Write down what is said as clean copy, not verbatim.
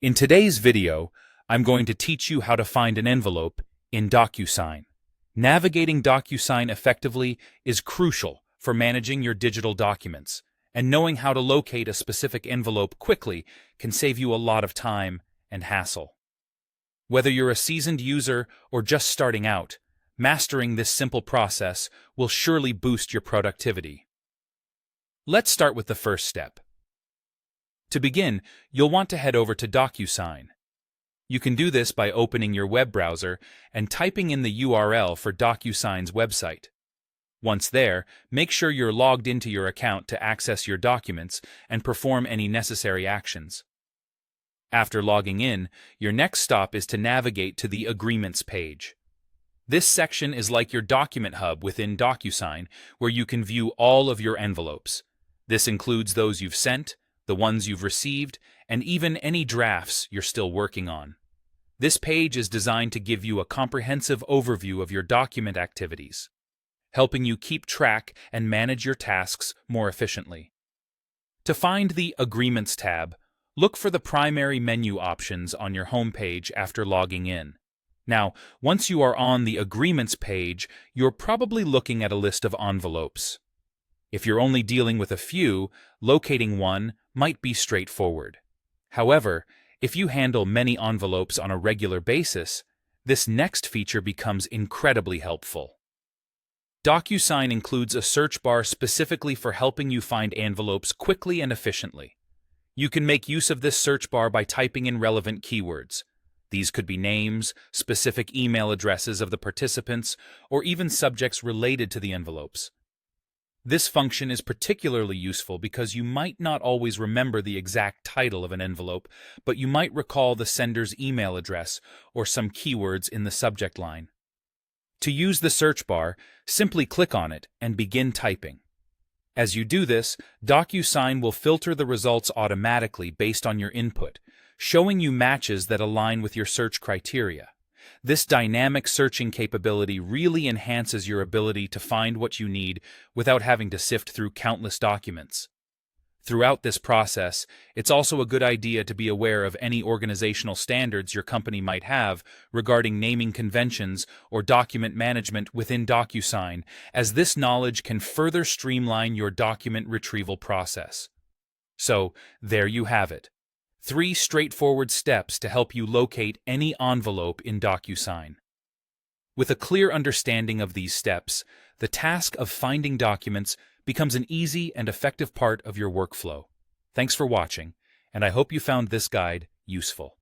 In today's video, I'm going to teach you how to find an envelope in Docusign. Navigating Docusign effectively is crucial for managing your digital documents, and knowing how to locate a specific envelope quickly can save you a lot of time and hassle. Whether you're a seasoned user or just starting out, mastering this simple process will surely boost your productivity. Let's start with the first step. To begin, you'll want to head over to Docusign. You can do this by opening your web browser and typing in the URL for Docusign's website. Once there, make sure you're logged into your account to access your documents and perform any necessary actions. After logging in, your next stop is to navigate to the Agreements page. This section is like your document hub within Docusign, where you can view all of your envelopes. This includes those you've sent, the ones you've received, and even any drafts you're still working on. This page is designed to give you a comprehensive overview of your document activities, helping you keep track and manage your tasks more efficiently. To find the Agreements tab, look for the primary menu options on your home page after logging in. Now, once you are on the Agreements page, you're probably looking at a list of envelopes. If you're only dealing with a few, locating one might be straightforward. However, if you handle many envelopes on a regular basis, this next feature becomes incredibly helpful. Docusign includes a search bar specifically for helping you find envelopes quickly and efficiently. You can make use of this search bar by typing in relevant keywords. These could be names, specific email addresses of the participants, or even subjects related to the envelopes. This function is particularly useful because you might not always remember the exact title of an envelope, but you might recall the sender's email address or some keywords in the subject line. To use the search bar, simply click on it and begin typing. As you do this, Docusign will filter the results automatically based on your input, showing you matches that align with your search criteria. This dynamic searching capability really enhances your ability to find what you need without having to sift through countless documents. Throughout this process, it's also a good idea to be aware of any organizational standards your company might have regarding naming conventions or document management within Docusign, as this knowledge can further streamline your document retrieval process. So, there you have it. 3 straightforward steps to help you locate any envelope in Docusign. With a clear understanding of these steps, the task of finding documents becomes an easy and effective part of your workflow. Thanks for watching, and I hope you found this guide useful.